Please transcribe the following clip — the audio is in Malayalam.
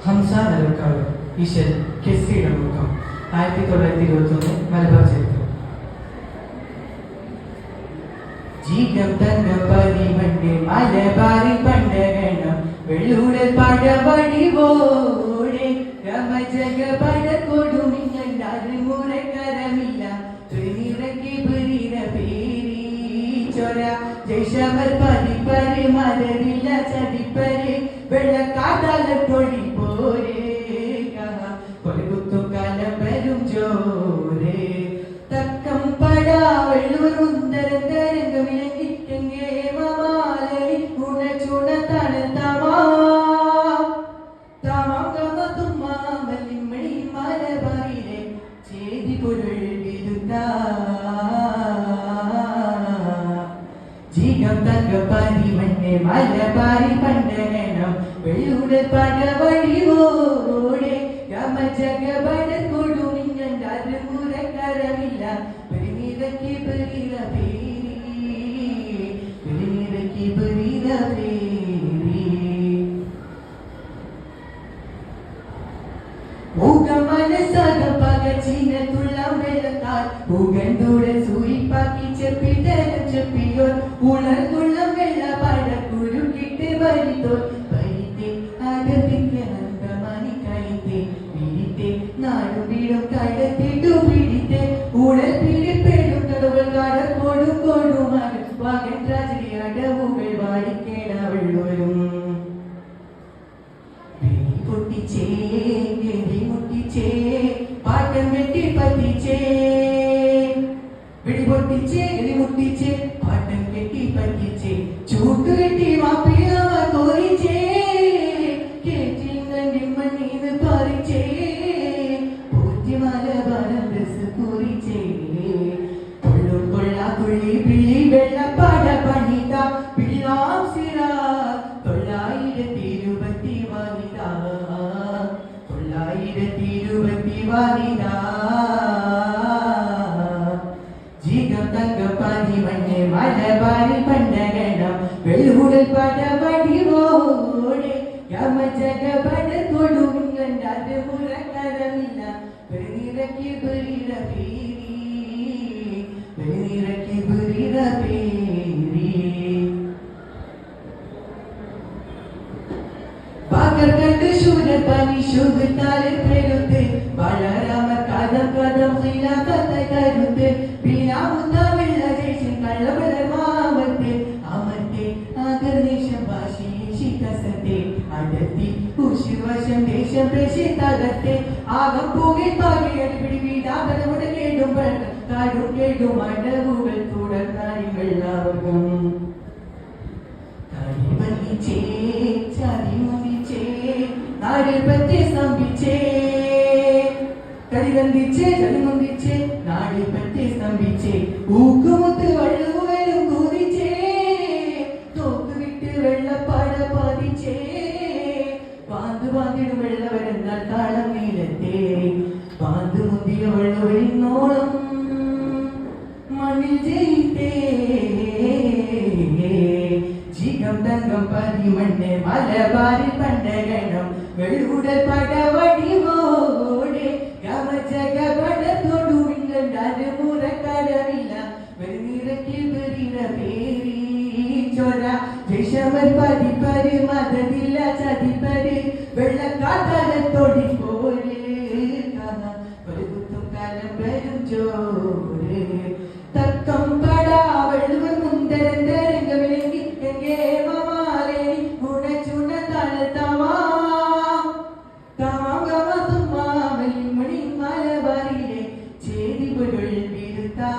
ഹംസ നരക്കാവ് ഈശ്വരൻ കെസ്സിയുടെ മുഖം 1921 മലബാർ ചരിത്രം. ജീകം തങ്കപ്പതി മണ്ണ് മലബാറി പണ്ടകണം വെള്ളൂടൽ പടവടിവോടെ രമജഗ പടക്കൊടുമിങ്ങണ്ടാറ് മുറക്കരമില്ല തുനിറക്കി പുരീര പേരി ചൊര ജയ്ഷമർ പതിപ്പര് മരവില്ല ചതിപ്പര് വെള്ളക്കാട്ടാല തൊടി പോരേ കൊലകുത്തു കാലം വരും ജോരേ തക്കം പടാ വെള്ളൂർ ഉന്തരം തരംഗ വിലങ്ങിട്ടെങ്കേ മമാലി ഗുണ ചുണ തണുത്തമാ തമംഗമ തുമ്മാമലിമ്മണി മലബാറിലെ ചേതി പൊരുൾ വിരുന്ന ജീകം തങ്കപ്പതി മണ്ണ് മലബാറി പണ്ടകണം വെള്ളൂടെ പടവടിവോടെ രമജഗബട കൊടുമിങ്ങണ്ടാറ് മുറക്കരമില്ല പെരുനിരക്കി പെരീര പേരി പെരുനിരക്കി പെരീര പേരി ഊകമനസക പകച്ചിനത്തുള്ള വെള്ളത്താൽ ഊകണ്ടൂടെ സൂയിപ്പാക്കി ചെപ്പിതരം ചെപ്പിയോർ ഉണർന്നുള്ള വെള്ള പടക്കുരുക്കിട്ട് വരിത്തോർ പരിത്തെ അകത്തിക്ക് അന്തമാനി കഴിത്തെ പിടിത്തെ നാടും വീടും കടത്തിട്ടു പിടിത്തെ ഉടൽ പിടിപ്പെടും കടവുകൾ കടക്കോടും കൊടുമാണ് വാഗൻ ട്രാജഡി അടവുകൾ വാടിക്കേട വെള്ളവരും പൊട്ടിച്ചേ മുട്ടിച്ചേ പാട്ടം വെട്ടി പറ്റിച്ചേ വെടിപൊട്ടിച്ചേ മുട്ടിച്ചേ പാട്ടം കെട്ടി പറ്റിച്ചേ ചൂട്ടുകെട്ടി മാപ്പിളവ കോരിച്ചേ കേട്ടിങ്ങണ്ടി മണ്ണീന്ന് പറിച്ചേ പൂജ്യമാല ഭാരം ഡ്രസ് കൂറിച്ചേ കൊള്ളും കൊള്ള പുള്ളി പിള്ളി വെള്ളപ്പാട പണിത പിള്ളാം സിറ 920 വനിത 920 വനിത ജീകം തങ്കപ്പതി മണ്ണ് മലബാറി പണ്ടകണം വെള്ളൂടൽ പടവടിവോടെ യമജഗബട കൊടുമിങ്ങണ്ടാറ് മുറക്കരമില്ല പെരുനിരക്കി പെരീര പേരി പെരുനിരക്കി പെരീര പേരി ബാക്കർക്കട്ട് ശൂരപ്പനി ശുഭത്താലെ പെരുത്ത് ബാലരാമ കഥം കഥം ഖിലാഫത്തെ കരുത്ത് ബിലാമുത്ത വെള്ളദേശം കള്ളവളമാമത്തെ അമത്തെ ആകർദേശം ഭാഷയെ ശിഖസത്തെ അടത്തി കുശിവശം ദേശം പ്രശിത്തകത്തെ ആകം പൂകി പാകി അടിപിടി വീടാകടമുട കേടും കാടും കേടും അടവുകൾ തുടർന്നാരി വെള്ളാവർഗം കരിമല്ലിച്ചേ ചതിമുതിച്ചേ നാടിൽ പറ്റി സ്തംഭിച്ചേ കരികന്തിച്ചേ ചതിമുന്തിച്ചേ നാടിൽ പറ്റി സ്തംഭിച്ചേ ഊക്കുമുത്ത് വള്ളുവരും കൂതിച്ചേ തോക്കുവിട്ട് വെള്ളപ്പാട പതിച്ചേ പാന്തു പാന്തിടും വെള്ളവരെന്നാൽ താളം നീലത്തെ പാന്തു മുന്തിയ വെള്ളവരിന്നോളം മണ്ണിൽ ജയിത്തേ ജീകം തങ്കപ്പതി മണ്ണ് മലബാറി പണ്ടകണം വെള്ളൂടൽ പടവടിവോടെ യമജഗബട തൊടുമിങ്ങണ്ടാറ് മുറക്കരമില്ല പെരുനിരക്കി പെരീര പേരി ചൊര ജയ്ഷമർ പതിപ്പര് മതതില്ല ചതിപ്പര് വെള്ളക്കാട്ടാല തൊടി പോരേ കൊലകുത്തും കാലം വരും ജോരേ തക്കം പടാ വെള്ളുവർ മുന്തരം തരംഗ വിലങ്ങിട്ടെങ്കേ മമാലി ഗുണ ചുണ തണുത്തമാ തമംഗമ തുമ്മാമലിമണി മലബാറിലെ ചേരി പൊരുൾ വിരുത്താ